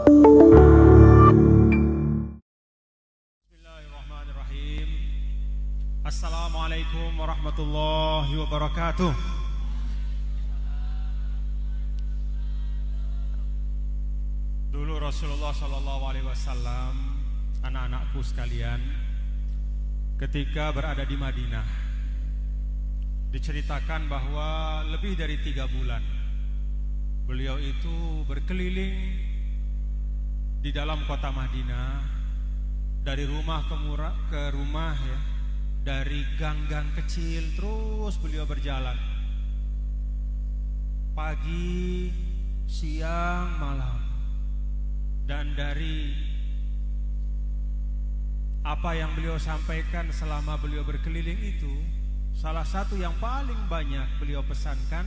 Bismillahirrahmanirrahim. Assalamualaikum warahmatullahi wabarakatuh. Dulu Rasulullah SAW, anak-anakku sekalian, ketika berada di Madinah, diceritakan bahwa lebih dari 3 bulan beliau itu berkeliling di dalam kota Madinah, dari rumah ke rumah ya, dari gang-gang kecil terus beliau berjalan, pagi, siang, malam. Dan dari apa yang beliau sampaikan selama beliau berkeliling itu, salah satu yang paling banyak beliau pesankan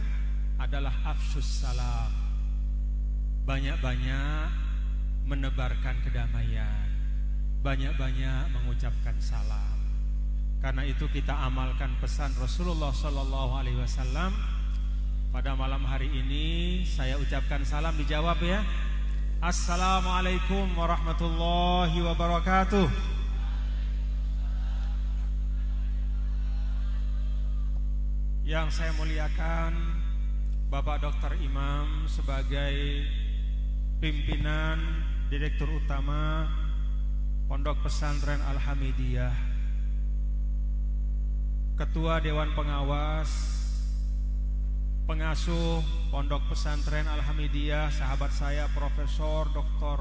adalah afsyus salam. Banyak-banyak menebarkan kedamaian, banyak-banyak mengucapkan salam. Karena itu kita amalkan pesan Rasulullah SAW. Pada malam hari ini saya ucapkan salam, dijawab ya. Assalamualaikum warahmatullahi wabarakatuh. Yang saya muliakan Bapak Dr. Imam sebagai pimpinan Direktur Utama Pondok Pesantren Al-Hamidiyah, Ketua Dewan Pengawas, Pengasuh Pondok Pesantren Al-Hamidiyah, sahabat saya Profesor Dr.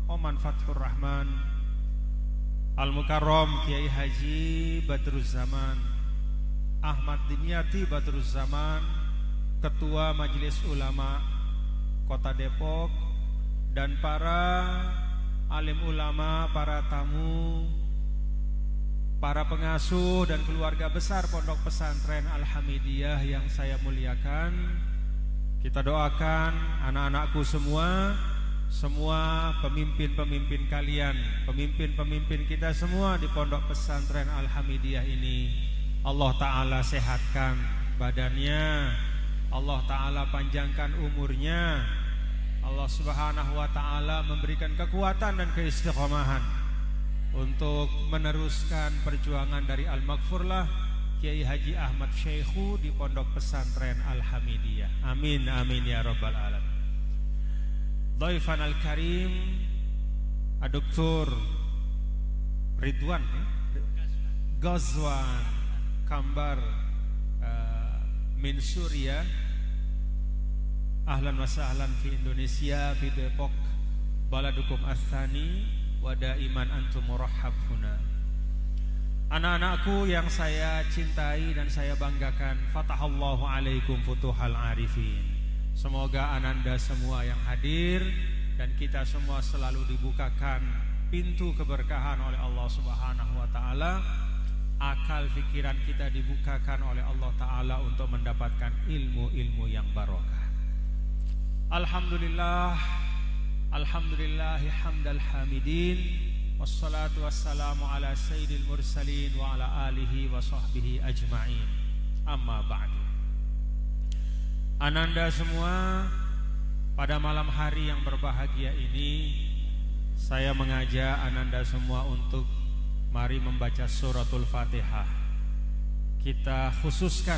Oman Fathur Rahman, Al-Mukarram Kiai Haji Badruzzaman Ahmad Dimyati Badruzzaman, Ketua Majelis Ulama Kota Depok, dan para alim ulama, para tamu, para pengasuh dan keluarga besar Pondok Pesantren Al-Hamidiyah yang saya muliakan. Kita doakan anak-anakku semua pemimpin-pemimpin kalian, pemimpin-pemimpin kita semua di Pondok Pesantren Al-Hamidiyah ini, Allah Ta'ala sehatkan badannya, Allah Ta'ala panjangkan umurnya, Allah Subhanahu wa Ta'ala memberikan kekuatan dan keistiqomahan untuk meneruskan perjuangan dari Al-Maghfurlah Kiai Haji Ahmad Syekhu di Pondok Pesantren Al-Hamidiyah. Amin amin ya rabbal alamin. Dhaifan al-karim Dr. Ridwan Ghazwan Kambar min Suria, ahlan wa sahlan fi Indonesia, fi Depok baladukum ats-tsani wa daiman antum murahhab huna. Anak-anakku yang saya cintai dan saya banggakan, fatahallahu alaikum futuhal arifin. Semoga ananda semua yang hadir dan kita semua selalu dibukakan pintu keberkahan oleh Allah Subhanahu wa Ta'ala. Akal pikiran kita dibukakan oleh Allah Ta'ala untuk mendapatkan ilmu-ilmu yang barokah. Alhamdulillah, alhamdulillahi hamdal hamidin, wassalatu wassalamu ala sayyidil mursalin wa ala alihi wa sahbihi ajma'in. Amma ba'du. Ananda semua, pada malam hari yang berbahagia ini, saya mengajak ananda semua untuk mari membaca suratul Fatihah. Kita khususkan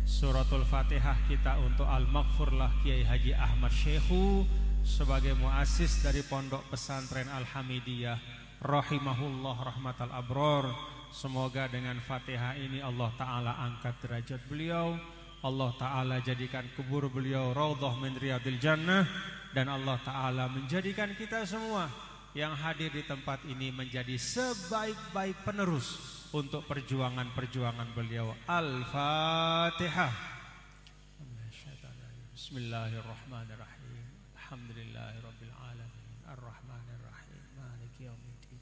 suratul Fatihah kita untuk Al-Maghfurlah Kiai Haji Ahmad Syekhu sebagai muassis dari Pondok Pesantren Al-Hamidiyah rahimahullah rahmatal abror. Semoga dengan Fatihah ini Allah Ta'ala angkat derajat beliau, Allah Ta'ala jadikan kubur beliau raudhah min riyadil jannah, dan Allah Ta'ala menjadikan kita semua yang hadir di tempat ini menjadi sebaik-baik penerus untuk perjuangan-perjuangan beliau. Al-Fatihah. Bismillahirrahmanirrahim. Alhamdulillahirabbil alamin. Arrahmanirrahim. Maliki yaumiddin.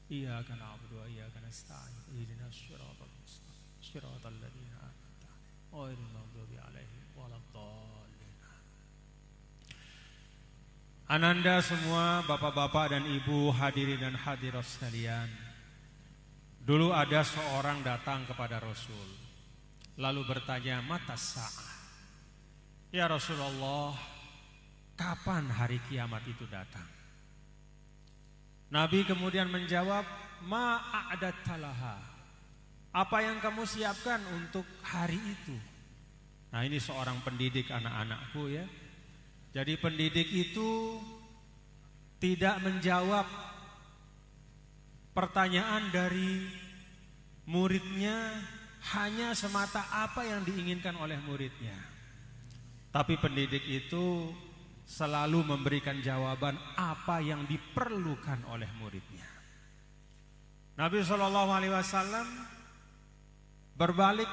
Iyyaka na'budu wa iyyaka nasta'in. Ihdinas siratal mustaqim. Siratal ladzina an'amta 'alaihim ghairil maghdubi 'alaihim waladdallin. Ananda semua, bapak-bapak dan ibu, hadirin dan hadirat sekalian. Dulu ada seorang datang kepada Rasul, lalu bertanya, mata sa'ah? Ya Rasulullah, kapan hari kiamat itu datang? Nabi kemudian menjawab, ma'adattalaha, apa yang kamu siapkan untuk hari itu? Nah, ini seorang pendidik anak-anakku ya. Jadi pendidik itu tidak menjawab pertanyaan dari muridnya hanya semata apa yang diinginkan oleh muridnya. Tapi pendidik itu selalu memberikan jawaban apa yang diperlukan oleh muridnya. Nabi SAW berbalik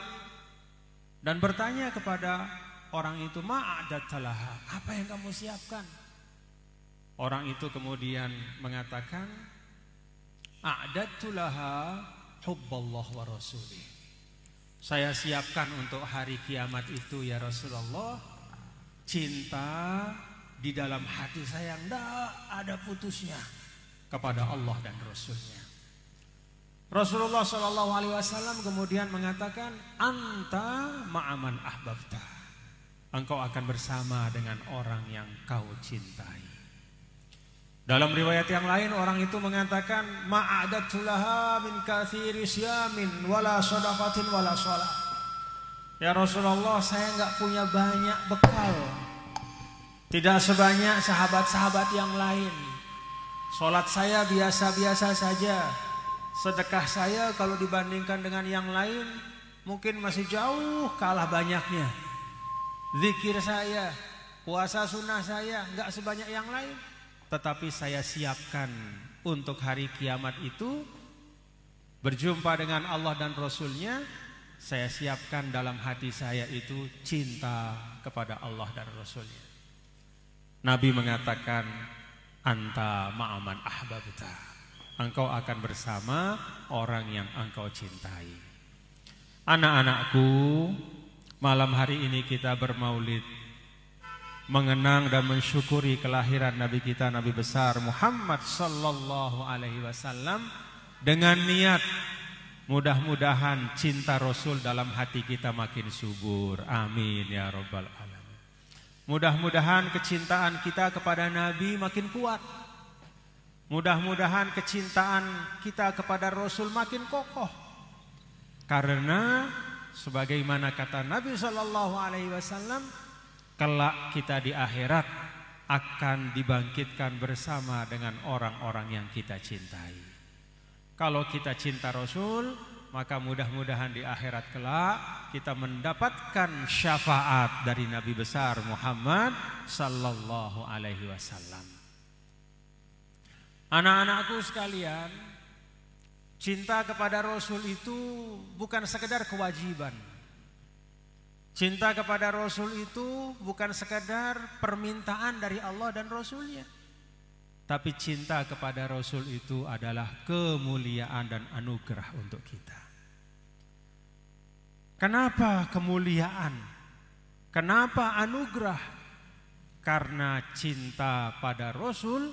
dan bertanya kepada orang itu, ma'adattalaha, apa yang kamu siapkan? Orang itu kemudian mengatakan, a'adattulaha hubballah wa rasulih. Saya siapkan untuk hari kiamat itu ya Rasulullah, cinta di dalam hati saya tidak ada putusnya kepada Allah dan Rasulnya. Rasulullah SAW kemudian mengatakan, anta ma'aman ahbabta, engkau akan bersama dengan orang yang kau cintai. Dalam riwayat yang lain orang itu mengatakan, ma'adattulaha min katsiri syamin wala shadaqatin wala shalah. Ya Rasulullah, saya enggak punya banyak bekal, tidak sebanyak sahabat-sahabat yang lain. Salat saya biasa-biasa saja. Sedekah saya kalau dibandingkan dengan yang lain mungkin masih jauh kalah banyaknya. Zikir saya, puasa sunnah saya enggak sebanyak yang lain. Tetapi saya siapkan untuk hari kiamat itu berjumpa dengan Allah dan Rasulnya. Saya siapkan dalam hati saya itu cinta kepada Allah dan Rasulnya. Nabi mengatakan, anta ma'aman ahbabta, engkau akan bersama orang yang engkau cintai. Anak-anakku, malam hari ini kita bermaulid, mengenang dan mensyukuri kelahiran Nabi kita, Nabi besar Muhammad sallallahu alaihi wasallam, dengan niat mudah-mudahan cinta Rasul dalam hati kita makin subur. Amin ya rabbal alamin. Mudah-mudahan kecintaan kita kepada Nabi makin kuat. Mudah-mudahan kecintaan kita kepada Rasul makin kokoh. Karena sebagaimana kata Nabi sallallahu alaihi wasallam, kelak kita di akhirat akan dibangkitkan bersama dengan orang-orang yang kita cintai. Kalau kita cinta Rasul, maka mudah-mudahan di akhirat kelak kita mendapatkan syafaat dari Nabi besar Muhammad sallallahu alaihi wasallam. Anak-anakku sekalian, cinta kepada Rasul itu bukan sekedar kewajiban. Cinta kepada Rasul itu bukan sekedar permintaan dari Allah dan Rasulnya. Tapi cinta kepada Rasul itu adalah kemuliaan dan anugerah untuk kita. Kenapa kemuliaan? Kenapa anugerah? Karena cinta pada Rasul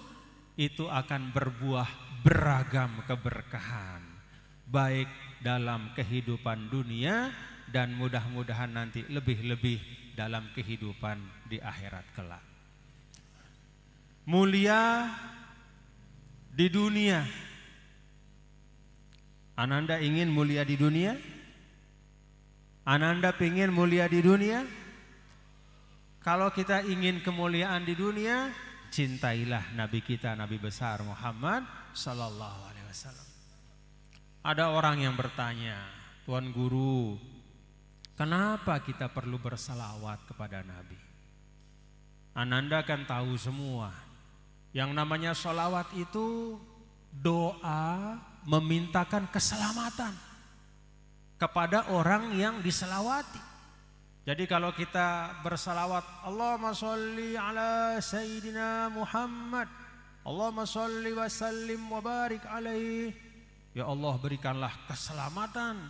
itu akan berbuah beragam keberkahan, baik dalam kehidupan dunia dan mudah-mudahan nanti lebih-lebih dalam kehidupan di akhirat kelak. Mulia di dunia. Ananda ingin mulia di dunia? Ananda ingin mulia di dunia? Kalau kita ingin kemuliaan di dunia, cintailah Nabi kita, Nabi besar Muhammad sallallahu alaihi wasallam. Ada orang yang bertanya, Tuan Guru, kenapa kita perlu bersalawat kepada Nabi? Ananda kan tahu semua, yang namanya salawat itu doa memintakan keselamatan kepada orang yang diselawati. Jadi kalau kita bersalawat, Allahumma sholli ala Sayyidina Muhammad, Allahumma sholli wa sallim wa barik alaihi, ya Allah berikanlah keselamatan,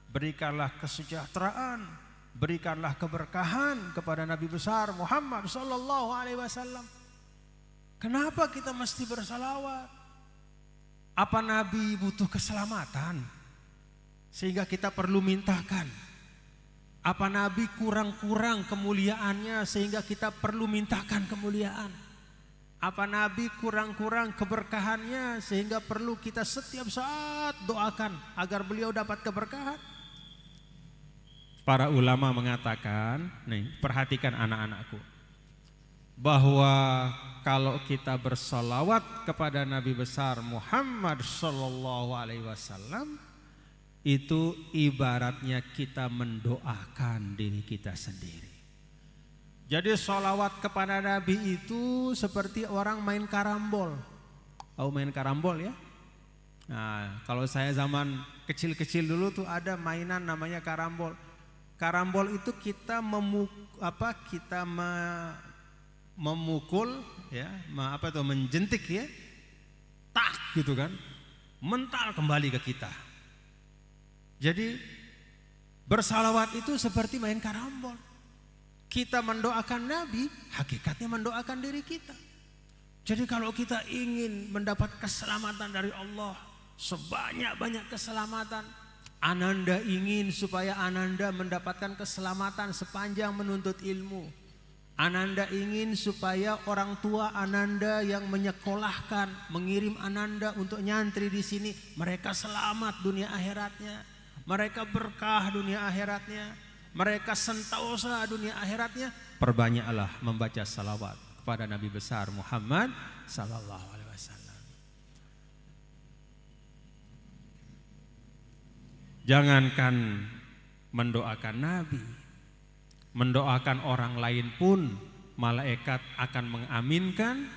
berikanlah kesejahteraan, berikanlah keberkahan kepada Nabi besar Muhammad sallallahu alaihi wasallam. Kenapa kita mesti bersalawat? Apa Nabi butuh keselamatan sehingga kita perlu mintakan? Apa Nabi kurang-kurang kemuliaannya sehingga kita perlu mintakan kemuliaan? Apa Nabi kurang-kurang keberkahannya sehingga perlu kita setiap saat doakan agar beliau dapat keberkahan? Para ulama mengatakan, nih perhatikan anak-anakku, bahwa kalau kita bersolawat kepada Nabi besar Muhammad Sallallahu Alaihi Wasallam, itu ibaratnya kita mendoakan diri kita sendiri. Jadi sholawat kepada Nabi itu seperti orang main karambol. Tahu main karambol ya? Nah, kalau saya zaman kecil-kecil dulu tuh ada mainan namanya karambol. Karambol itu kita memukul ya, menjentik ya, tak gitu kan, mental kembali ke kita. Jadi bersalawat itu seperti main karambol. Kita mendoakan Nabi, hakikatnya mendoakan diri kita. Jadi kalau kita ingin mendapat keselamatan dari Allah, sebanyak-banyak keselamatan, Ananda ingin supaya Ananda mendapatkan keselamatan sepanjang menuntut ilmu. Ananda ingin supaya orang tua Ananda yang menyekolahkan, mengirim Ananda untuk nyantri di sini, mereka selamat dunia akhiratnya. Mereka berkah dunia akhiratnya, mereka sentosa dunia akhiratnya. Perbanyaklah membaca salawat kepada Nabi besar Muhammad Sallallahu Alaihi Wasallam. Jangankan mendoakan Nabi, mendoakan orang lain pun malaikat akan mengaminkan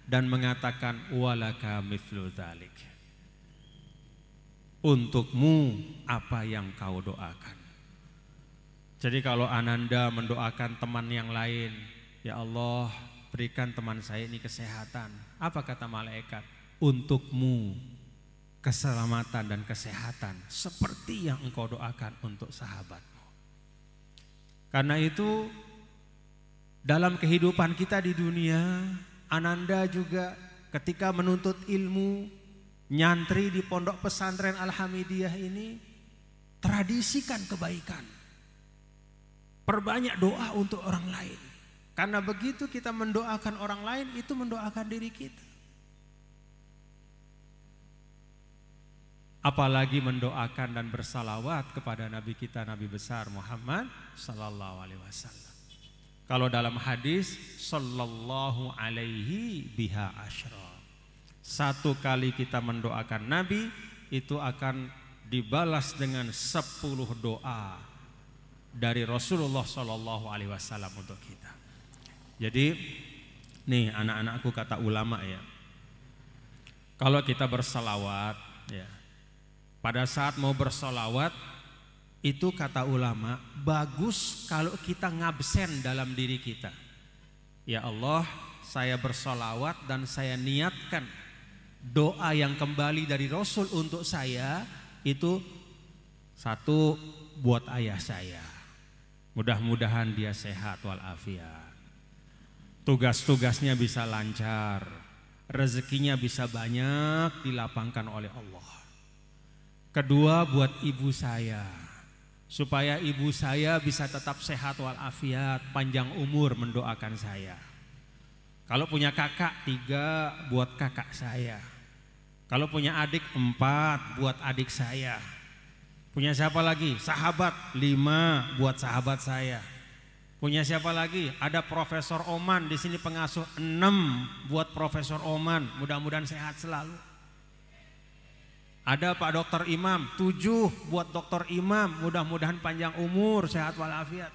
dan mengatakan walaka mithlu dzalik. Untukmu apa yang kau doakan. Jadi kalau Ananda mendoakan teman yang lain, ya Allah berikan teman saya ini kesehatan, apa kata malaikat? Untukmu keselamatan dan kesehatan seperti yang engkau doakan untuk sahabatmu. Karena itu dalam kehidupan kita di dunia, Ananda juga ketika menuntut ilmu, nyantri di pondok pesantren Al-Hamidiyah ini, tradisikan kebaikan. Perbanyak doa untuk orang lain. Karena begitu kita mendoakan orang lain, itu mendoakan diri kita. Apalagi mendoakan dan bersalawat kepada Nabi kita, Nabi besar Muhammad Sallallahu Alaihi Wasallam. Kalau dalam hadis, Sallallahu Alaihi biha asyra. Satu kali kita mendoakan Nabi, itu akan dibalas dengan 10 doa dari Rasulullah Sallallahu Alaihi Wasallam untuk kita. Jadi, nih anak-anakku kata ulama ya, kalau kita bersalawat ya, pada saat mau bersalawat itu kata ulama bagus kalau kita ngabsen dalam diri kita. Ya Allah, saya bersalawat dan saya niatkan doa yang kembali dari Rasul untuk saya itu, satu, buat ayah saya, mudah-mudahan dia sehat walafiat, tugas-tugasnya bisa lancar, rezekinya bisa banyak dilapangkan oleh Allah. Kedua, buat ibu saya, supaya ibu saya bisa tetap sehat walafiat, panjang umur, mendoakan saya. Kalau punya kakak 3, buat kakak saya. Kalau punya adik 4, buat adik saya. Punya siapa lagi? Sahabat 5, buat sahabat saya. Punya siapa lagi? Ada Profesor Oman di sini pengasuh 6, buat Profesor Oman. Mudah-mudahan sehat selalu. Ada Pak Dokter Imam 7, buat Dokter Imam. Mudah-mudahan panjang umur, sehat walafiat.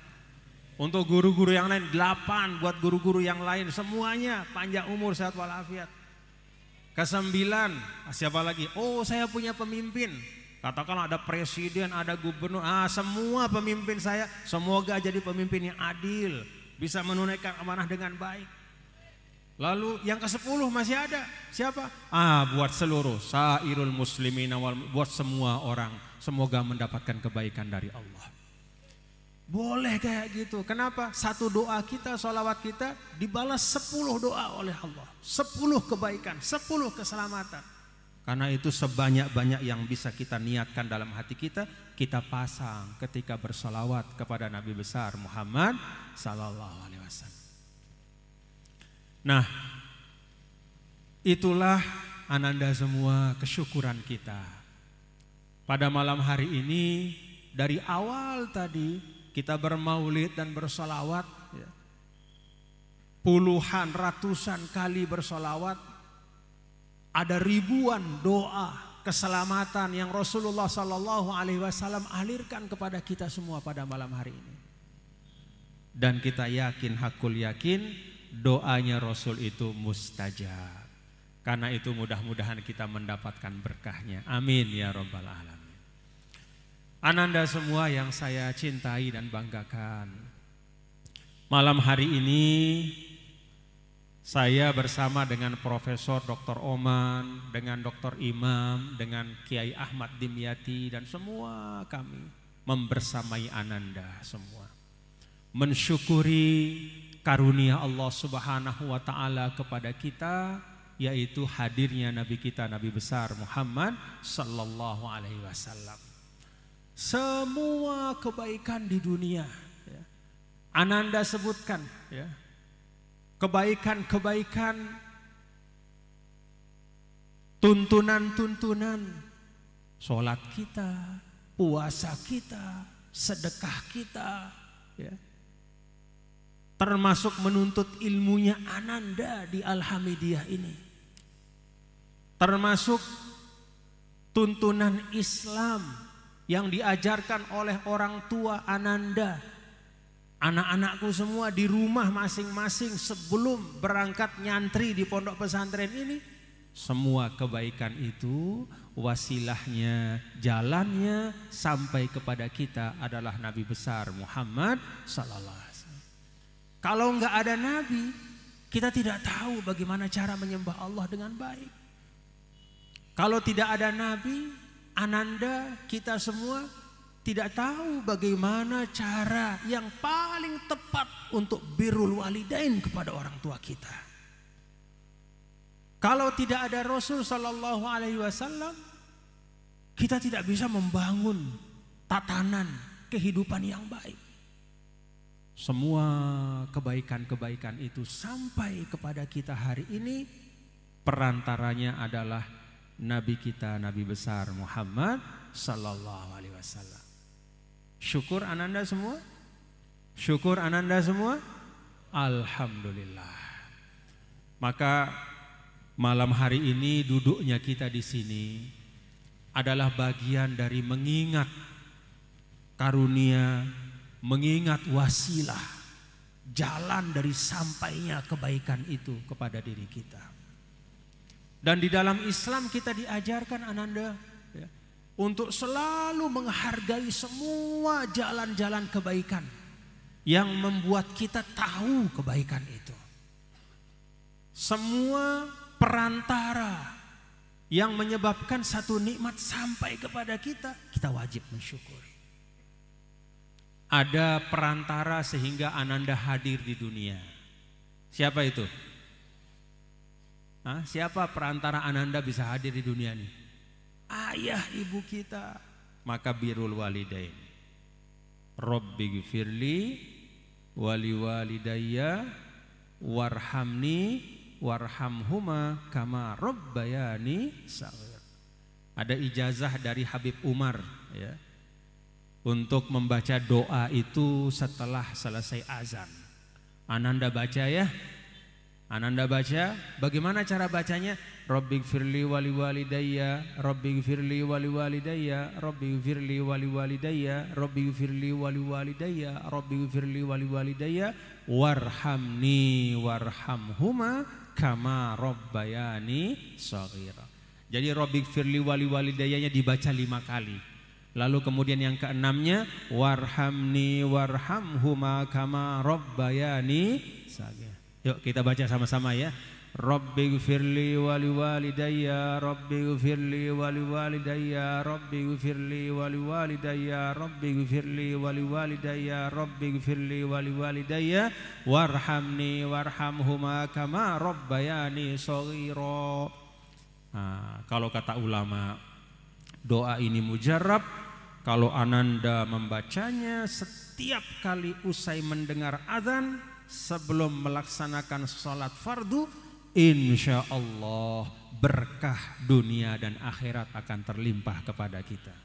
Untuk guru-guru yang lain 8, buat guru-guru yang lain semuanya panjang umur, sehat walafiat. Ke-9, siapa lagi? Oh, saya punya pemimpin. Katakanlah ada presiden, ada gubernur, semua pemimpin saya semoga jadi pemimpin yang adil, bisa menunaikan amanah dengan baik. Lalu yang ke-10 masih ada. Siapa? Buat seluruh sairul muslimin, buat semua orang semoga mendapatkan kebaikan dari Allah. Boleh kayak gitu. Kenapa? Satu doa kita, sholawat kita dibalas 10 doa oleh Allah, 10 kebaikan, 10 keselamatan. Karena itu sebanyak-banyak yang bisa kita niatkan dalam hati kita, kita pasang ketika bersolawat kepada Nabi besar Muhammad sallallahu alaihi wasallam. Nah, itulah ananda semua kesyukuran kita. Pada malam hari ini, dari awal tadi kita bermaulid dan bersolawat, ya, puluhan, ratusan kali bersolawat, ada ribuan doa keselamatan yang Rasulullah Sallallahu Alaihi Wasallam alirkan kepada kita semua pada malam hari ini. Dan kita yakin, hakul yakin, doanya Rasul itu mustajab. Karena itu mudah-mudahan kita mendapatkan berkahnya. Amin ya Rabbal Alamin. Ananda semua yang saya cintai dan banggakan, malam hari ini saya bersama dengan Profesor Dr. Oman, dengan Dr. Imam, dengan Kiai Ahmad Dimyati, dan semua kami membersamai Ananda semua, mensyukuri karunia Allah Subhanahu wa Ta'ala kepada kita, yaitu hadirnya Nabi kita, Nabi besar Muhammad Sallallahu Alaihi Wasallam. Semua kebaikan di dunia, ya, Ananda sebutkan, ya, kebaikan-kebaikan, tuntunan-tuntunan, sholat kita, puasa kita, sedekah kita, ya, termasuk menuntut ilmunya Ananda di Al-Hamidiyah ini, termasuk tuntunan Islam yang diajarkan oleh orang tua Ananda. Anak-anakku semua di rumah masing-masing sebelum berangkat nyantri di pondok pesantren ini, semua kebaikan itu wasilahnya, jalannya sampai kepada kita adalah Nabi besar Muhammad Sallallahu Alaihi Wasallam. Kalau enggak ada Nabi, kita tidak tahu bagaimana cara menyembah Allah dengan baik. Kalau tidak ada Nabi, Ananda, kita semua tidak tahu bagaimana cara yang paling tepat untuk birrul walidain kepada orang tua kita. Kalau tidak ada Rasul Sallallahu Alaihi Wasallam, kita tidak bisa membangun tatanan kehidupan yang baik. Semua kebaikan-kebaikan itu sampai kepada kita hari ini, perantaranya adalah Nabi kita, Nabi besar Muhammad Sallallahu Alaihi Wasallam. Syukur Ananda semua? Syukur Ananda semua? Alhamdulillah. Maka malam hari ini duduknya kita di sini adalah bagian dari mengingat karunia, mengingat wasilah, jalan dari sampainya kebaikan itu kepada diri kita. Dan di dalam Islam kita diajarkan Ananda, ya, untuk selalu menghargai semua jalan-jalan kebaikan yang membuat kita tahu kebaikan itu. Semua perantara yang menyebabkan satu nikmat sampai kepada kita, kita wajib mensyukuri. Ada perantara sehingga Ananda hadir di dunia. Siapa itu? Siapa perantara Ananda bisa hadir di dunia ini? Ayah ibu kita. Maka birrul walidain. Rabbighfirli wali walidayya warhamni warhamhuma kama rabbayani shaghir. Ada ijazah dari Habib Umar, ya, untuk membaca doa itu setelah selesai azan. Ananda baca ya. Ananda baca, bagaimana cara bacanya? Rabbighfirli wali walidayya, Rabbighfirli wali walidayya, Rabbighfirli wali walidayya, Rabbighfirli wali walidayya, Rabbighfirli wali walidayya, warhamni warhamhuma kama rabbayani shaghira. Jadi Rabbighfirli wali walidayanya dibaca 5 kali. Lalu kemudian yang keenamnya, warhamni warhamhuma kama rabbayani shaghira. Yuk kita baca sama-sama ya. Rabbighfirli wali walidayya, Rabbighfirli wali walidayya, Rabbighfirli wali walidayya, Rabbighfirli wali walidayya, Rabbighfirli wali walidayya, warhamni warhamhuma kama rabbayani shaghira. Nah, kalau kata ulama, doa ini mujarab kalau Ananda membacanya setiap kali usai mendengar azan sebelum melaksanakan sholat fardu, insya Allah berkah dunia dan akhirat akan terlimpah kepada kita,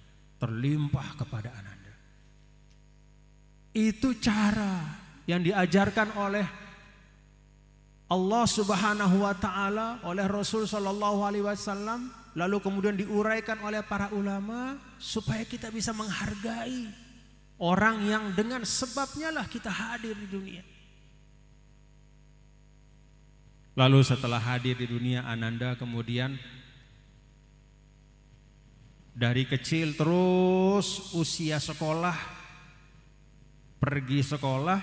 terlimpah kepada Ananda. Itu cara yang diajarkan oleh Allah Subhanahu wa taala, oleh Rasul sallallahu alaihi wasallam, lalu kemudian diuraikan oleh para ulama supaya kita bisa menghargai orang yang dengan sebabnya lah kita hadir di dunia. Lalu setelah hadir di dunia, Ananda kemudian dari kecil terus usia sekolah, pergi sekolah,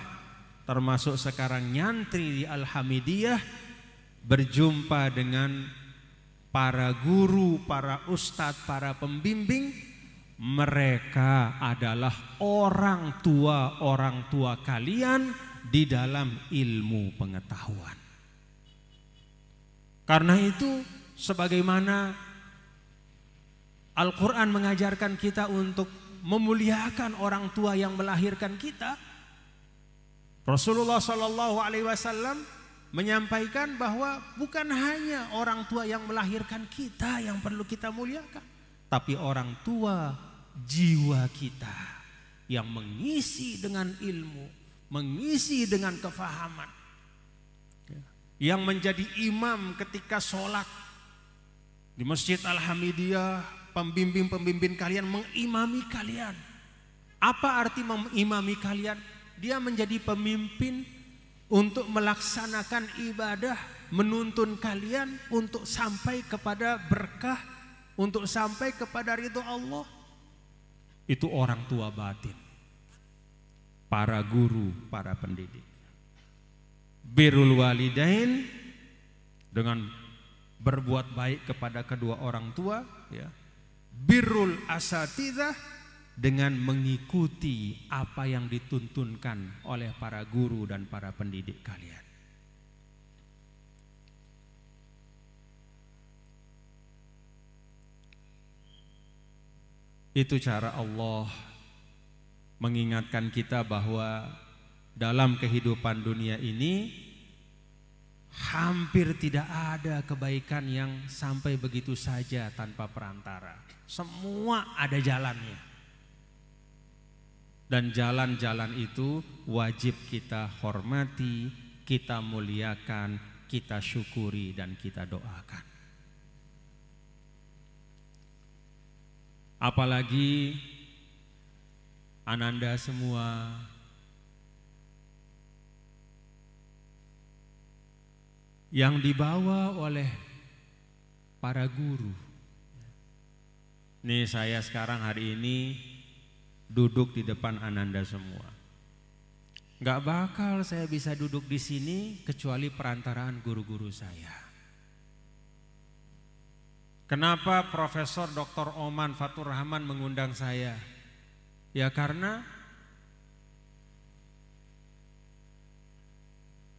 termasuk sekarang nyantri di Al-Hamidiyah, berjumpa dengan para guru, para ustadz, para pembimbing. Mereka adalah orang tua kalian di dalam ilmu pengetahuan. Karena itu, sebagaimana Al-Quran mengajarkan kita untuk memuliakan orang tua yang melahirkan kita, Rasulullah Shallallahu Alaihi Wasallam menyampaikan bahwa bukan hanya orang tua yang melahirkan kita yang perlu kita muliakan, tapi orang tua jiwa kita yang mengisi dengan ilmu, mengisi dengan kefahaman, yang menjadi imam ketika sholat di Masjid Al-Hamidiyah. Pembimbing-pembimbing kalian mengimami kalian. Apa arti mengimami kalian? Dia menjadi pemimpin untuk melaksanakan ibadah, menuntun kalian untuk sampai kepada berkah, untuk sampai kepada ridho Allah. Itu orang tua batin, para guru, para pendidik. Birrul walidain, dengan berbuat baik kepada kedua orang tua, ya. Birrul asatidzah, dengan mengikuti apa yang dituntunkan oleh para guru dan para pendidik kalian. Itu cara Allah mengingatkan kita bahwa dalam kehidupan dunia ini hampir tidak ada kebaikan yang sampai begitu saja tanpa perantara. Semua ada jalannya. Dan jalan-jalan itu wajib kita hormati, kita muliakan, kita syukuri, dan kita doakan. Apalagi Ananda semua yang dibawa oleh para guru. Nih saya sekarang hari ini duduk di depan Ananda semua. Gak bakal saya bisa duduk di sini kecuali perantaraan guru-guru saya. Kenapa Profesor Dr. Oman Fatur Rahman mengundang saya? Ya karena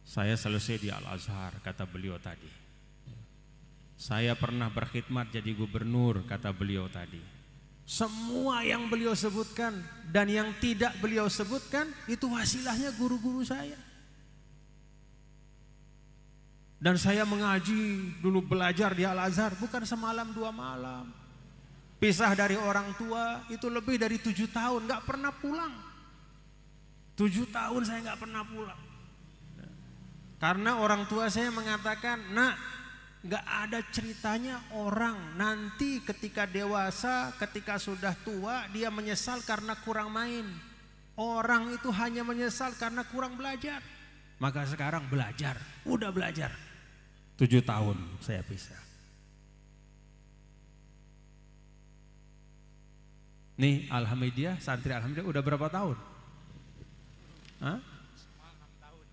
saya selesai di Al-Azhar, kata beliau tadi. Saya pernah berkhidmat jadi gubernur, kata beliau tadi. Semua yang beliau sebutkan dan yang tidak beliau sebutkan itu wasilahnya guru-guru saya. Dan saya mengaji dulu, belajar di Al-Azhar bukan semalam dua malam. Pisah dari orang tua itu lebih dari 7 tahun, gak pernah pulang. 7 tahun saya gak pernah pulang. Karena orang tua saya mengatakan, nak, gak ada ceritanya orang nanti ketika dewasa, ketika sudah tua dia menyesal karena kurang main. Orang itu hanya menyesal karena kurang belajar. Maka sekarang belajar, udah belajar. 7 tahun saya pisah. Nih Alhamdulillah, santri Alhamdulillah udah berapa tahun? Hah?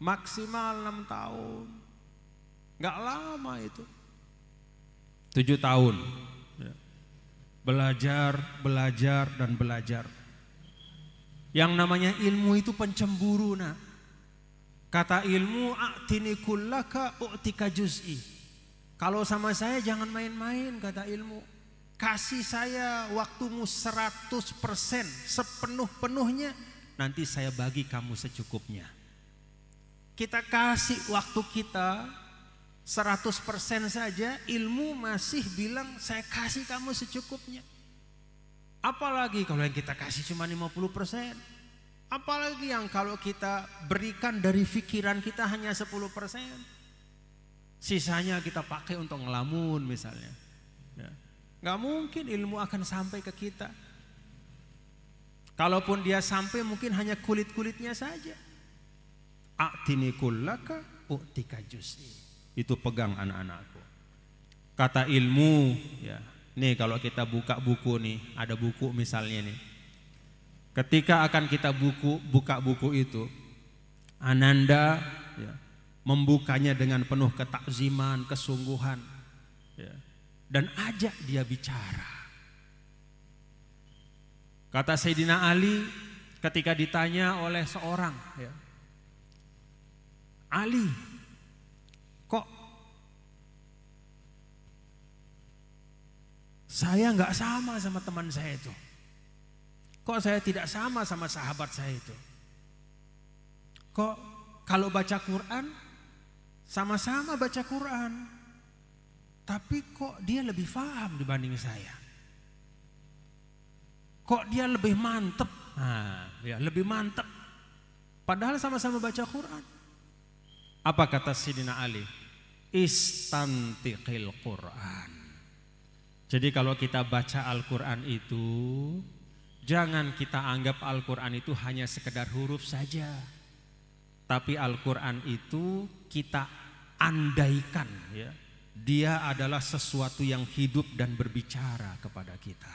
Maksimal 6 tahun. Gak lama itu. 7 tahun. Belajar, belajar, dan belajar. Yang namanya ilmu itu pencemburu, nak. Kata ilmu, a'tini kullaka u'tika juz'i. Kalau sama saya jangan main-main, kata ilmu. Kasih saya waktumu 100%, sepenuh-penuhnya, nanti saya bagi kamu secukupnya. Kita kasih waktu kita 100% saja, ilmu masih bilang saya kasih kamu secukupnya. Apalagi kalau yang kita kasih cuma 50%. Apalagi yang kalau kita berikan dari pikiran kita hanya 10%. Sisanya kita pakai untuk ngelamun misalnya. Ya. Gak mungkin ilmu akan sampai ke kita. Kalaupun dia sampai mungkin hanya kulit-kulitnya saja. A'tini kullaka u'tika juz'i. Itu pegang anak-anakku. Kata ilmu, ya. Nih kalau kita buka buku nih, ada buku misalnya nih. Ketika akan kita buka buku itu, Ananda ya, membukanya dengan penuh ketakziman, kesungguhan, ya, dan ajak dia bicara. Kata Sayyidina Ali ketika ditanya oleh seorang, ya, Ali, kok saya nggak sama teman saya itu? Kok saya tidak sama sahabat saya itu? Kok kalau baca Quran sama-sama baca Quran, tapi kok dia lebih paham dibanding saya? Kok dia lebih mantep? Nah, ya lebih mantep. Padahal sama-sama baca Quran. Apa kata Sayyidina Ali? Istantiqil Quran. Jadi kalau kita baca Al-Quran itu, jangan kita anggap Al-Quran itu hanya sekedar huruf saja. Tapi Al-Quran itu kita andaikan, ya, dia adalah sesuatu yang hidup dan berbicara kepada kita.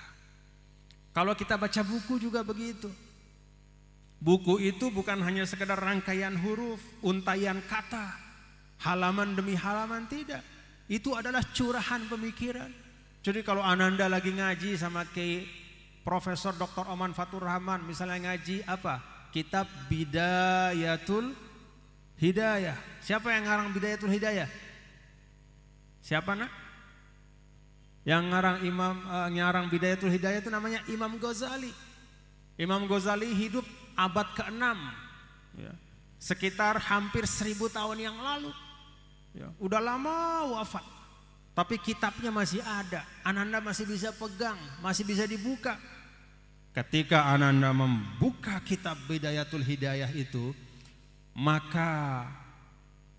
Kalau kita baca buku juga begitu. Buku itu bukan hanya sekedar rangkaian huruf, untaian kata, halaman demi halaman, tidak. Itu adalah curahan pemikiran. Jadi kalau Ananda lagi ngaji sama Kiai Profesor Dr. Oman Fatur Rahman, misalnya ngaji apa? Kitab Bidayatul Hidayah. Siapa yang ngarang Bidayatul Hidayah? Siapa nak? Yang ngarang Bidayatul Hidayah itu namanya Imam Ghazali. Imam Ghazali hidup abad ke-6, ya, sekitar hampir 1000 tahun yang lalu. Ya, udah lama wafat. Tapi kitabnya masih ada, Ananda masih bisa pegang, masih bisa dibuka. Ketika Ananda membuka kitab Bidayatul Hidayah itu, maka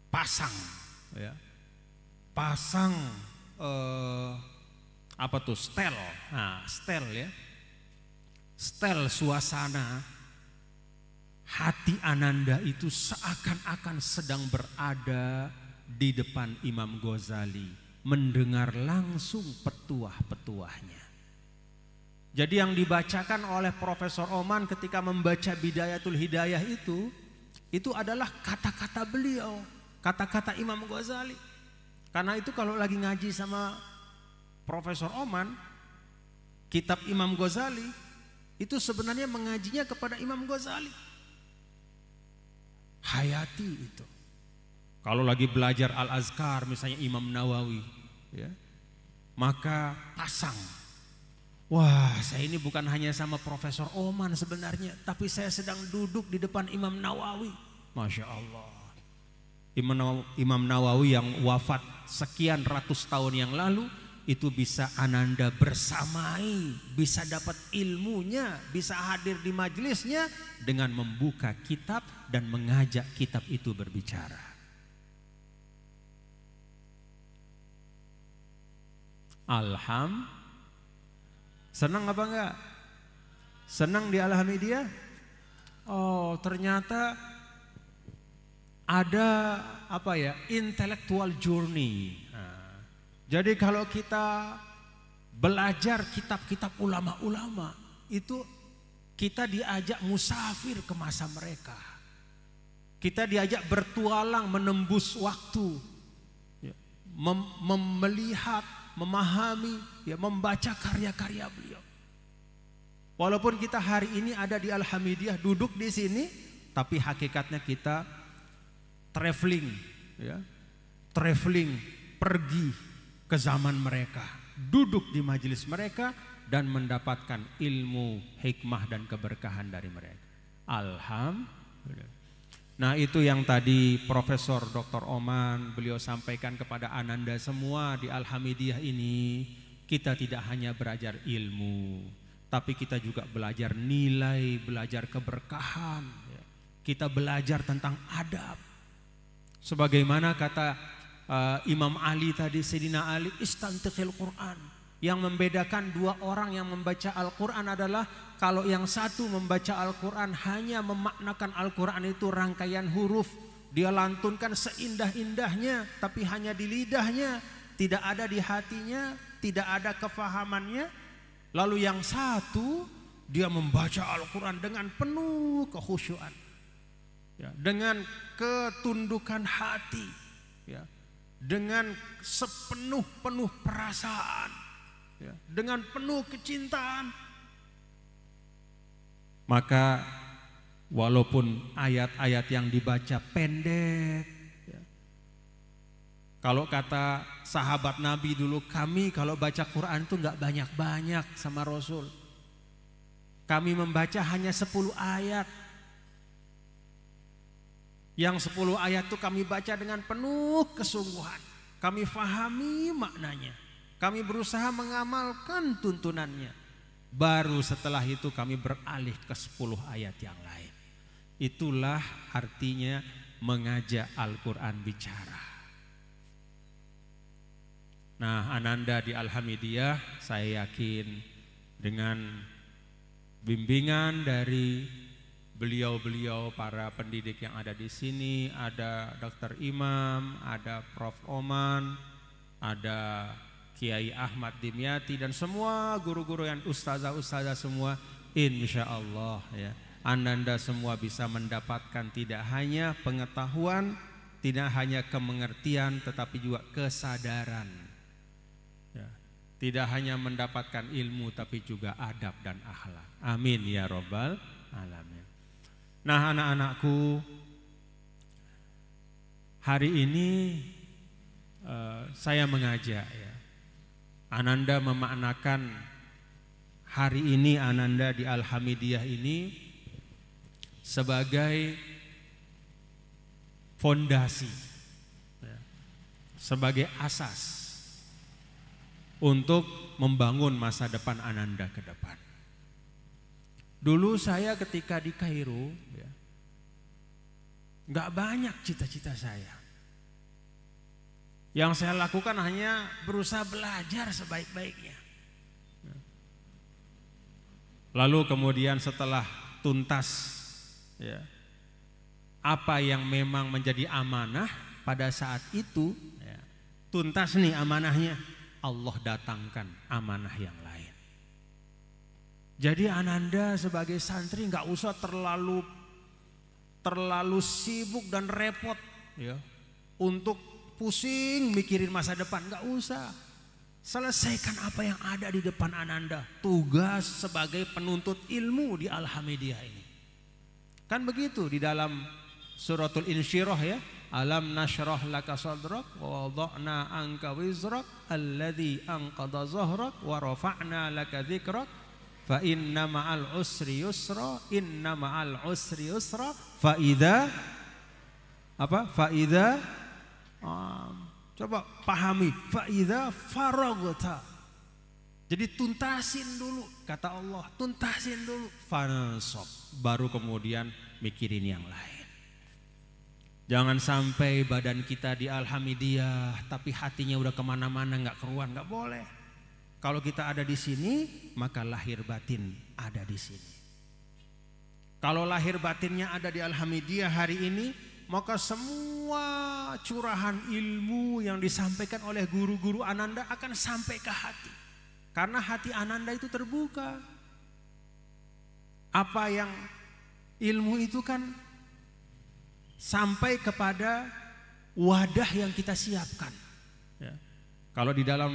pasang, ya, apa tuh, stel, nah, stel ya, stel suasana hati Ananda itu seakan-akan sedang berada di depan Imam Ghazali, mendengar langsung petuah-petuahnya. Jadi yang dibacakan oleh Profesor Oman ketika membaca Bidayatul Hidayah itu adalah kata-kata beliau, kata-kata Imam Ghazali. Karena itu kalau lagi ngaji sama Profesor Oman, kitab Imam Ghazali itu sebenarnya mengajinya kepada Imam Ghazali. Hayati itu. Kalau lagi belajar Al-Azkar misalnya Imam Nawawi, ya, maka pasang. Wah, saya ini bukan hanya sama Profesor Oman sebenarnya, tapi saya sedang duduk di depan Imam Nawawi. Masya Allah. Imam Nawawi yang wafat sekian ratus tahun yang lalu, itu bisa Ananda bersamai, bisa dapat ilmunya, bisa hadir di majelisnya dengan membuka kitab dan mengajak kitab itu berbicara. Senang apa enggak? Senang di Alhamidiyah? Oh, ternyata ada apa ya? Intellectual journey. Nah, jadi kalau kita belajar kitab-kitab ulama-ulama, itu kita diajak musafir ke masa mereka. Kita diajak bertualang menembus waktu, ya, melihat, memahami, ya, membaca karya-karya beliau. Walaupun kita hari ini ada di Alhamidiyah, duduk di sini, tapi hakikatnya kita traveling, ya, traveling, pergi ke zaman mereka, duduk di majelis mereka dan mendapatkan ilmu, hikmah dan keberkahan dari mereka. Alhamdulillah. Nah, itu yang tadi Profesor Dr. Oman beliau sampaikan kepada Ananda semua di Al-Hamidiyah ini. Kita tidak hanya belajar ilmu, tapi kita juga belajar nilai, belajar keberkahan. Kita belajar tentang adab. Sebagaimana kata Imam Ali tadi, Sayyidina Ali, istantiqil Quran. Yang membedakan dua orang yang membaca Al-Quran adalah kalau yang satu membaca Al-Quran hanya memaknakan Al-Quran itu rangkaian huruf. Dia lantunkan seindah-indahnya tapi hanya di lidahnya, tidak ada di hatinya, tidak ada kefahamannya. Lalu yang satu dia membaca Al-Quran dengan penuh kekhusyuan, ya, dengan ketundukan hati, ya, dengan sepenuh-penuh perasaan, ya, dengan penuh kecintaan. Maka walaupun ayat-ayat yang dibaca pendek, ya, kalau kata sahabat Nabi dulu, kami kalau baca Quran itu nggak banyak-banyak sama Rasul. Kami membaca hanya 10 ayat. Yang 10 ayat itu kami baca dengan penuh kesungguhan. Kami fahami maknanya. Kami berusaha mengamalkan tuntunannya. Baru setelah itu kami beralih ke 10 ayat yang lain. Itulah artinya mengajak Al-Quran bicara. Nah, Ananda di Al-Hamidiyah, saya yakin dengan bimbingan dari beliau-beliau para pendidik yang ada di sini, ada Dr. Imam, ada Prof. Oman, ada Kiai Ahmad Dimyati dan semua guru-guru yang ustazah-ustazah semua, insya Allah ya, Ananda semua bisa mendapatkan tidak hanya pengetahuan, tidak hanya kemengertian, tetapi juga kesadaran. Ya, tidak hanya mendapatkan ilmu, tapi juga adab dan akhlak. Amin ya Rabbal Alamin. Nah, anak-anakku, hari ini saya mengajak ya, Ananda memaknakan hari ini Ananda di Al-Hamidiyah ini sebagai fondasi, ya, sebagai asas untuk membangun masa depan Ananda ke depan. Dulu saya ketika di Kairo, ya, nggak banyak cita-cita saya. Yang saya lakukan hanya berusaha belajar sebaik-baiknya. Lalu kemudian setelah tuntas, ya, apa yang memang menjadi amanah pada saat itu, ya, tuntas nih amanahnya, Allah datangkan amanah yang lain. Jadi Ananda sebagai santri nggak usah terlalu sibuk dan repot, ya, untuk pusing mikirin masa depan, nggak usah. Selesaikan apa yang ada di depan Ananda. Tugas sebagai penuntut ilmu di Al-Hamidiyah ini. Kan begitu di dalam suratul Insyirah ya. Alam nashrah laka sadrak wa wada'na anka wizrak alladhi anqadha zahrak wa rafa'na laka dzikrak fa inna ma'al usri yusra inna ma'al usri yusra fa idza coba pahami, faida faragta. Jadi tuntasin dulu, kata Allah, tuntasin dulu, fansab, baru kemudian mikirin yang lain. Jangan sampai badan kita di Al-Hamidiyah tapi hatinya udah kemana-mana, nggak keruan, nggak boleh. Kalau kita ada di sini, maka lahir batin ada di sini. Kalau lahir batinnya ada di Al-Hamidiyah hari ini, maka semua curahan ilmu yang disampaikan oleh guru-guru Ananda akan sampai ke hati. Karena hati Ananda itu terbuka. Apa yang ilmu itu kan sampai kepada wadah yang kita siapkan. Ya. Kalau di dalam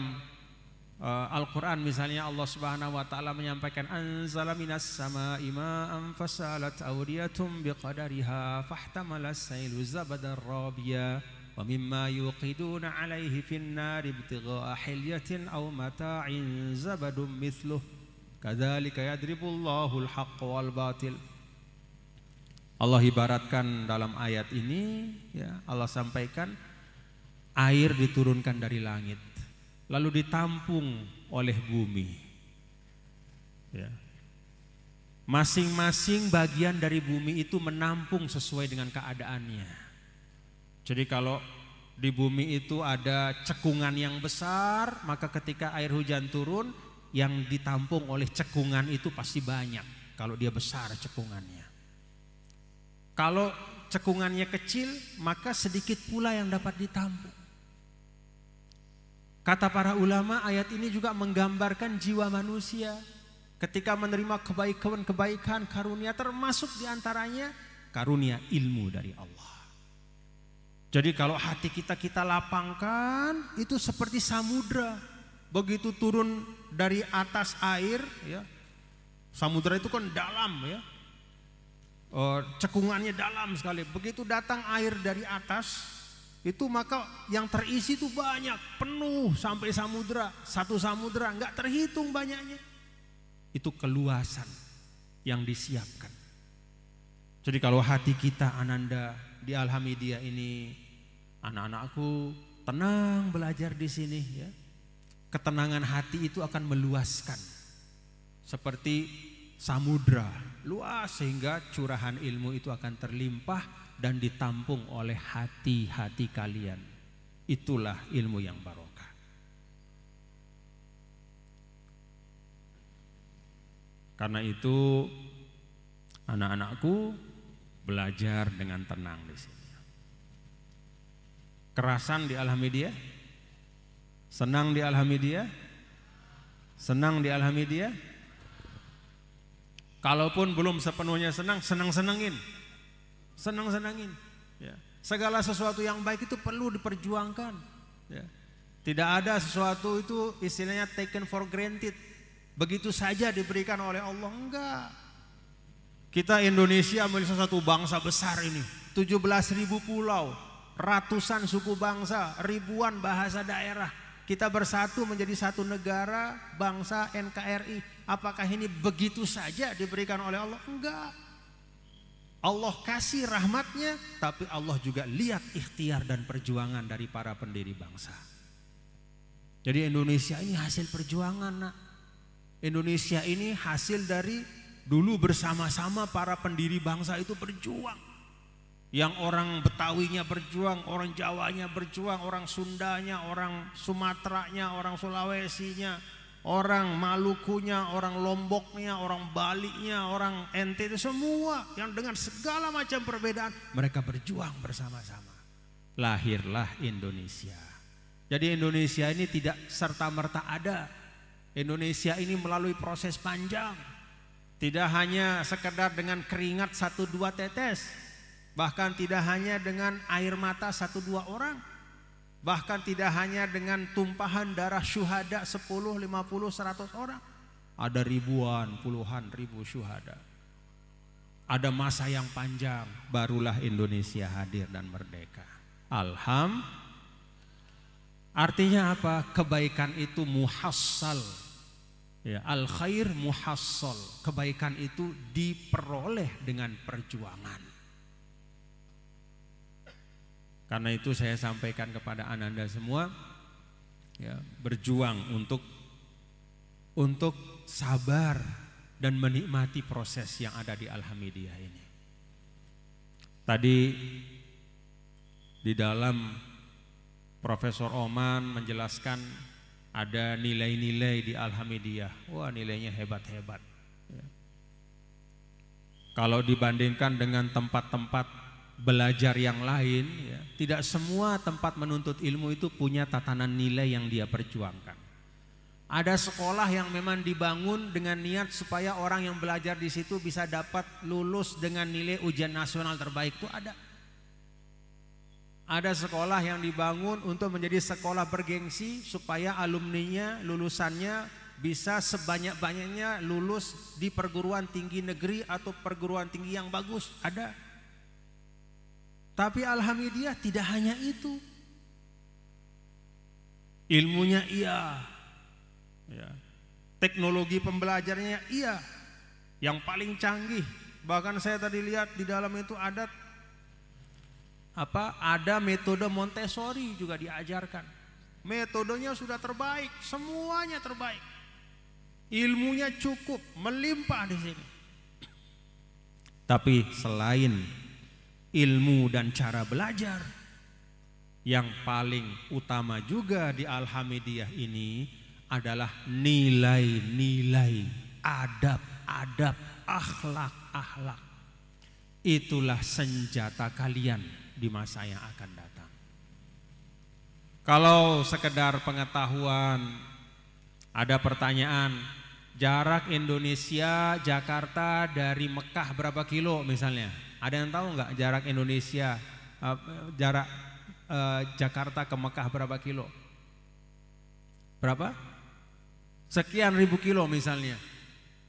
Al-Quran misalnya Allah Subhanahu wa ta'ala menyampaikan anzala minas sama'i ma'an fasalat awdiyatum biqadariha fahtamalas sailu zabadar rabiya wa mimma yuqiduna 'alaihi fin nari ibtigha'a hilyatin aw mata'in zabadun mithluh kadzalika yadribullahu al-haqqa wal batil. Allah ibaratkan dalam ayat ini, ya, Allah sampaikan air diturunkan dari langit lalu ditampung oleh bumi, ya. Masing-masing bagian dari bumi itu menampung sesuai dengan keadaannya. Jadi kalau di bumi itu ada cekungan yang besar, maka ketika air hujan turun, yang ditampung oleh cekungan itu pasti banyak kalau dia besar cekungannya. Kalau cekungannya kecil, maka sedikit pula yang dapat ditampung. Kata para ulama, ayat ini juga menggambarkan jiwa manusia ketika menerima kebaikan-kebaikan karunia, termasuk diantaranya karunia ilmu dari Allah. Jadi kalau hati kita lapangkan, itu seperti samudra. Begitu turun dari atas air, ya, samudra itu kan dalam, ya, cekungannya dalam sekali. Begitu datang air dari atas, itu maka yang terisi itu banyak, penuh sampai samudra. Satu samudra nggak terhitung banyaknya. Itu keluasan yang disiapkan. Jadi kalau hati kita, Ananda, di Alhamidiyah ini, anak-anakku tenang belajar di sini, ya. Ketenangan hati itu akan meluaskan seperti samudra, luas sehingga curahan ilmu itu akan terlimpah dan ditampung oleh hati-hati kalian. Itulah ilmu yang barokah. Karena itu anak-anakku belajar dengan tenang di sini. Kerasan di Alhamidiyah? Senang di Alhamidiyah? Senang di Alhamidiyah? Kalaupun belum sepenuhnya senang, senang-senangin. Senang-senangin, ya. Segala sesuatu yang baik itu perlu diperjuangkan, ya. Tidak ada sesuatu itu istilahnya taken for granted, begitu saja diberikan oleh Allah. Enggak. Kita Indonesia memiliki satu bangsa besar ini, 17.000 pulau, ratusan suku bangsa, ribuan bahasa daerah. Kita bersatu menjadi satu negara, bangsa NKRI. Apakah ini begitu saja diberikan oleh Allah? Enggak. Allah kasih rahmatnya, tapi Allah juga lihat ikhtiar dan perjuangan dari para pendiri bangsa. Jadi Indonesia ini hasil perjuangan, nak. Indonesia ini hasil dari dulu bersama-sama para pendiri bangsa itu berjuang. Yang orang Betawinya berjuang, orang Jawanya berjuang, orang Sundanya, orang Sumateranya, orang Sulawesinya, orang Malukunya, orang Lomboknya, orang Balinya, orang NTT, semua yang dengan segala macam perbedaan mereka berjuang bersama-sama. Lahirlah Indonesia. Jadi Indonesia ini tidak serta-merta ada. Indonesia ini melalui proses panjang. Tidak hanya sekedar dengan keringat 1-2 tetes, bahkan tidak hanya dengan air mata 1-2 orang, bahkan tidak hanya dengan tumpahan darah syuhada 10, 50, 100 orang. Ada ribuan, puluhan ribu syuhada. Ada masa yang panjang, barulah Indonesia hadir dan merdeka. Alhamdulillah. Artinya apa? Kebaikan itu muhassal, ya, al khair muhassal. Kebaikan itu diperoleh dengan perjuangan. Karena itu saya sampaikan kepada Ananda semua, ya, berjuang untuk sabar dan menikmati proses yang ada di Alhamidiyah ini. Tadi di dalam Profesor Oman menjelaskan ada nilai-nilai di Alhamidiyah. Wah, nilainya hebat-hebat, ya. Kalau dibandingkan dengan tempat-tempat belajar yang lain, ya, tidak semua tempat menuntut ilmu itu punya tatanan nilai yang dia perjuangkan. Ada sekolah yang memang dibangun dengan niat supaya orang yang belajar di situ bisa dapat lulus dengan nilai ujian nasional terbaik, itu ada. Ada sekolah yang dibangun untuk menjadi sekolah bergengsi supaya alumninya, lulusannya bisa sebanyak-banyaknya lulus di perguruan tinggi negeri atau perguruan tinggi yang bagus, ada. Tapi Al-Hamidiyah tidak hanya itu. Ilmunya iya, ya. Teknologi pembelajarannya iya, yang paling canggih. Bahkan saya tadi lihat di dalam itu ada metode Montessori juga diajarkan. Metodenya sudah terbaik, semuanya terbaik. Ilmunya cukup, melimpah di sini. Tapi selain ilmu dan cara belajar, yang paling utama juga di Al-Hamidiyah ini adalah nilai-nilai, adab-adab, akhlak-akhlak. Itulah senjata kalian di masa yang akan datang. Kalau sekedar pengetahuan, ada pertanyaan, jarak Indonesia Jakarta dari Mekah berapa kilo misalnya? Ada yang tahu nggak jarak Indonesia Jakarta ke Mekah berapa kilo? Berapa? Sekian ribu kilo misalnya.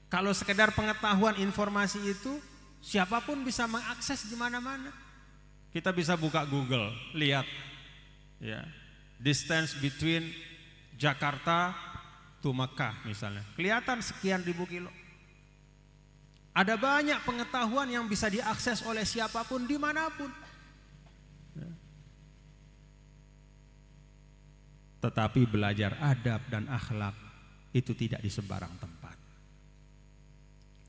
Kalau sekedar pengetahuan informasi itu, siapapun bisa mengakses di mana-mana. Kita bisa buka Google, lihat, ya, distance between Jakarta to Mekah misalnya. Kelihatan sekian ribu kilo. Ada banyak pengetahuan yang bisa diakses oleh siapapun dimanapun. Tetapi belajar adab dan akhlak itu tidak di sembarang tempat.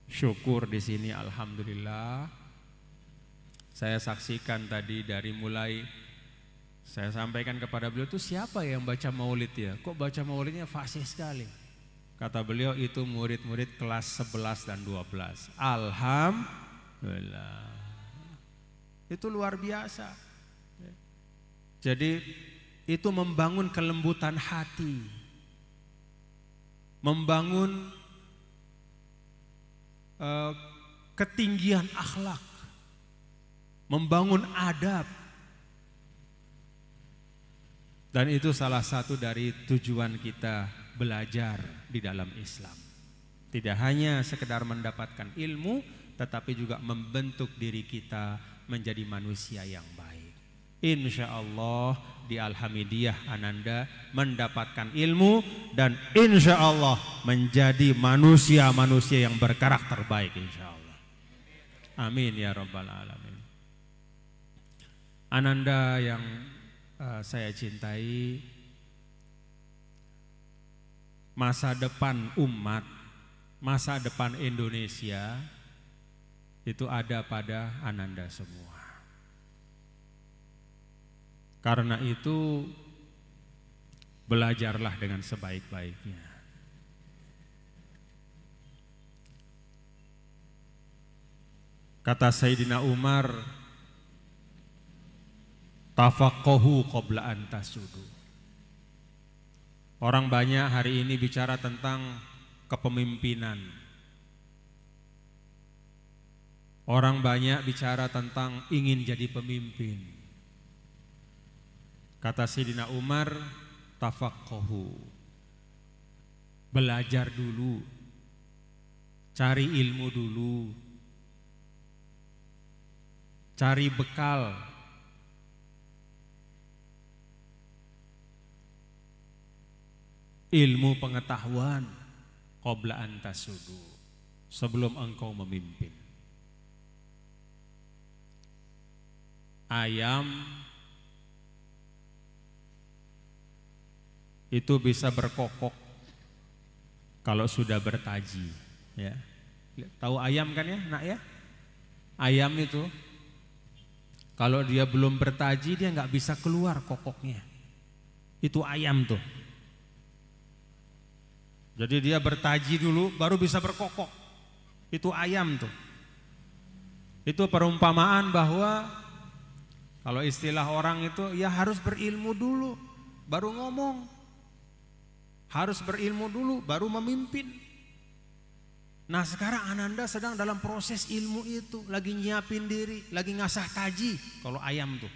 Syukur di sini, alhamdulillah. Saya saksikan tadi dari mulai saya sampaikan kepada beliau, itu siapa yang baca maulid ya? Kok baca maulidnya fasih sekali? Kata beliau, itu murid-murid kelas 11 dan 12. Alhamdulillah. Itu luar biasa. Jadi itu membangun kelembutan hati, membangun ketinggian akhlak, membangun adab. Dan itu salah satu dari tujuan kita belajar di dalam Islam. Tidak hanya sekedar mendapatkan ilmu, tetapi juga membentuk diri kita menjadi manusia yang baik. Insya Allah di Al-Hamidiyah Ananda mendapatkan ilmu dan insya Allah menjadi manusia-manusia yang berkarakter baik, insya Allah. Amin ya Rabbal Alamin. Ananda yang saya cintai, masa depan umat, masa depan Indonesia itu ada pada Ananda semua. Karena itu belajarlah dengan sebaik-baiknya. Kata Sayyidina Umar, tafaqahu qabla an tasudu. Orang banyak hari ini bicara tentang kepemimpinan. Orang banyak bicara tentang ingin jadi pemimpin. Kata Sayyidina Umar, tafaqahu. Belajar dulu. Cari ilmu dulu. Cari bekal. Ilmu pengetahuan qabla an tasudu, sebelum engkau memimpin. Ayam itu bisa berkokok kalau sudah bertaji, ya. Tahu ayam kan ya, nak ya? Ayam itu kalau dia belum bertaji dia nggak bisa keluar kokoknya. Itu ayam tuh. Jadi dia bertaji dulu baru bisa berkokok. Itu ayam tuh. Itu perumpamaan bahwa kalau istilah orang itu ya harus berilmu dulu baru ngomong. Harus berilmu dulu baru memimpin. Nah sekarang Ananda sedang dalam proses ilmu itu, lagi nyiapin diri, lagi ngasah kaji kalau ayam tuh.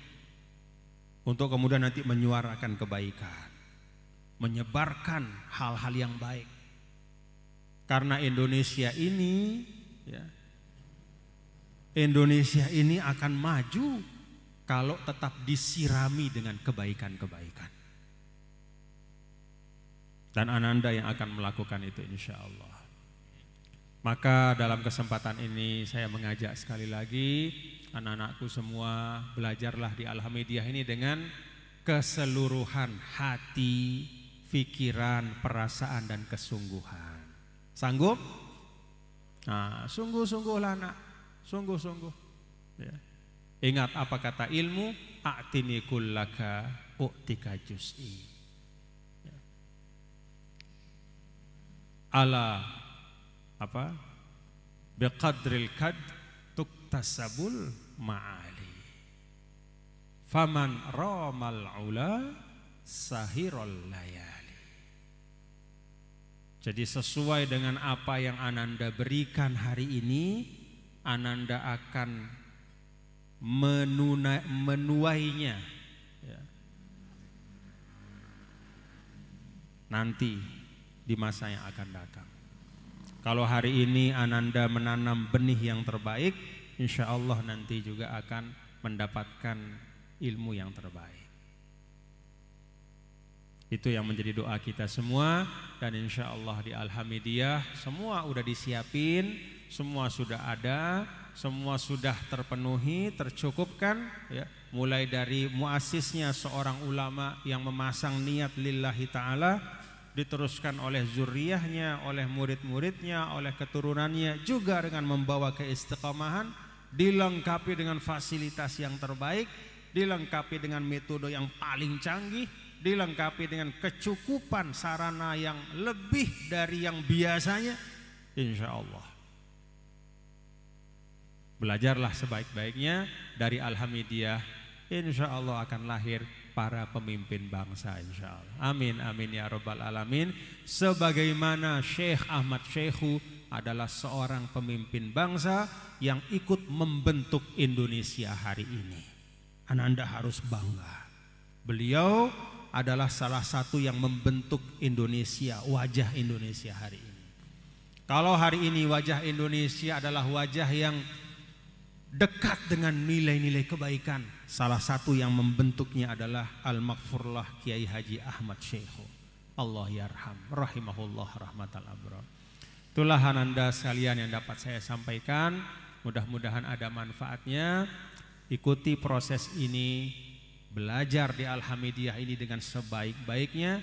Untuk kemudian nanti menyuarakan kebaikan, menyebarkan hal-hal yang baik. Karena Indonesia ini, ya, Indonesia ini akan maju kalau tetap disirami dengan kebaikan-kebaikan. Dan Ananda yang akan melakukan itu insya Allah. Maka dalam kesempatan ini saya mengajak sekali lagi anak-anakku semua, belajarlah di Alhamidiyah ini dengan keseluruhan hati, pikiran, perasaan dan kesungguhan. Sanggup? Nah, sungguh-sungguhlah nak, sungguh-sungguh. Ya. Ingat apa kata ilmu, a'tini kullaka u'tika juz'i. Ya. Ala apa? Biqadril kad tuktasabul ma'ali. Faman ramal ula sahirul layali. Jadi sesuai dengan apa yang Ananda berikan hari ini, Ananda akan menuainya ya, nanti di masa yang akan datang. Kalau hari ini Ananda menanam benih yang terbaik, insya Allah nanti juga akan mendapatkan ilmu yang terbaik. Itu yang menjadi doa kita semua. Dan insya Allah di Alhamidiyah semua udah disiapin, semua sudah ada, semua sudah terpenuhi, tercukupkan ya. Mulai dari muasisnya seorang ulama yang memasang niat lillahi ta'ala, diteruskan oleh zuriyahnya, oleh murid-muridnya, oleh keturunannya, juga dengan membawa keistiqomahan, dilengkapi dengan fasilitas yang terbaik, dilengkapi dengan metode yang paling canggih, dilengkapi dengan kecukupan sarana yang lebih dari yang biasanya, insya Allah. Belajarlah sebaik-baiknya dari Alhamidiyah, insya Allah akan lahir para pemimpin bangsa insya Allah. Amin amin ya rabbal alamin. Sebagaimana Syekh Ahmad Syekhu adalah seorang pemimpin bangsa yang ikut membentuk Indonesia hari ini. Ananda harus bangga. Beliau adalah salah satu yang membentuk Indonesia, wajah Indonesia hari ini. Kalau hari ini wajah Indonesia adalah wajah yang dekat dengan nilai-nilai kebaikan, salah satu yang membentuknya adalah Al-Maghfurlah Kiai Haji Ahmad Syekhu. Allah yarham, rahimahullah rahmatal abrar. Itulah Ananda sekalian yang dapat saya sampaikan. Mudah-mudahan ada manfaatnya. Ikuti proses ini, belajar di Alhamidiyah ini dengan sebaik-baiknya.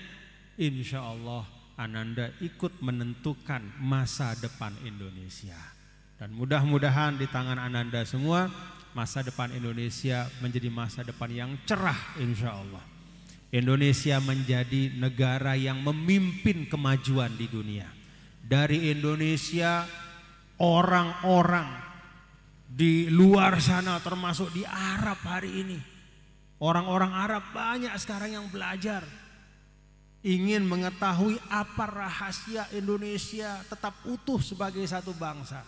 Insya Allah Ananda ikut menentukan masa depan Indonesia. Dan mudah-mudahan di tangan Ananda semua masa depan Indonesia menjadi masa depan yang cerah insya Allah. Indonesia menjadi negara yang memimpin kemajuan di dunia. Dari Indonesia, orang-orang di luar sana termasuk di Arab hari ini, orang-orang Arab banyak sekarang yang belajar, ingin mengetahui apa rahasia Indonesia tetap utuh sebagai satu bangsa.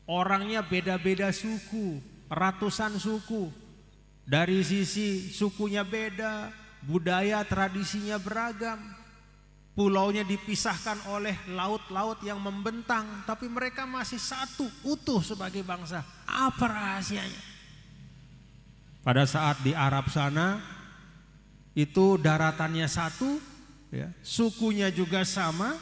Orangnya beda-beda suku, ratusan suku. Dari sisi sukunya beda, budaya tradisinya beragam. Pulaunya dipisahkan oleh laut-laut yang membentang, tapi mereka masih satu, utuh sebagai bangsa. Apa rahasianya? Pada saat di Arab sana, itu daratannya satu, ya, sukunya juga sama,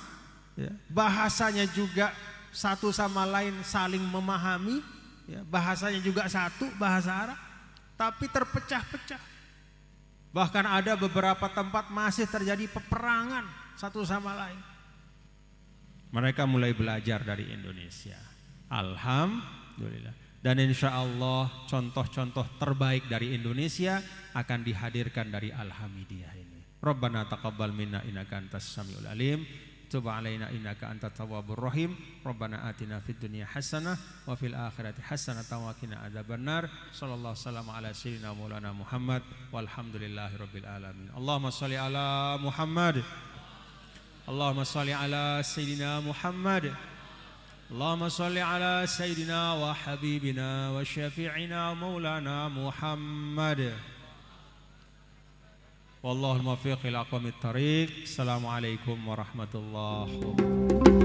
ya, bahasanya juga satu sama lain saling memahami, ya, bahasanya juga satu, bahasa Arab, tapi terpecah-pecah. Bahkan ada beberapa tempat masih terjadi peperangan satu sama lain. Mereka mulai belajar dari Indonesia. Alhamdulillah. Dan insya Allah contoh-contoh terbaik dari Indonesia akan dihadirkan dari Alhamidiyah ini. Rabbana taqabbal minna innaka antas samiul alim. Tub alaina innaka antat tawwabur rahim. Rabbana atina fid dunya hasanah wa fil akhirati hasanah wa qina adzabannar. Sallallahu wasallam ala sayyidina maulana Muhammad walhamdulillahi rabbil alamin. Allahumma shalli ala Muhammad. Allahumma shalli ala sayyidina Muhammad. Allahumma shalli ala sayyidina wa habibina wa syafi'ina maulana Muhammad. Wallahul muwaffiq ila aqwamit thariq. Assalamualaikum warahmatullahi wabarakatuh.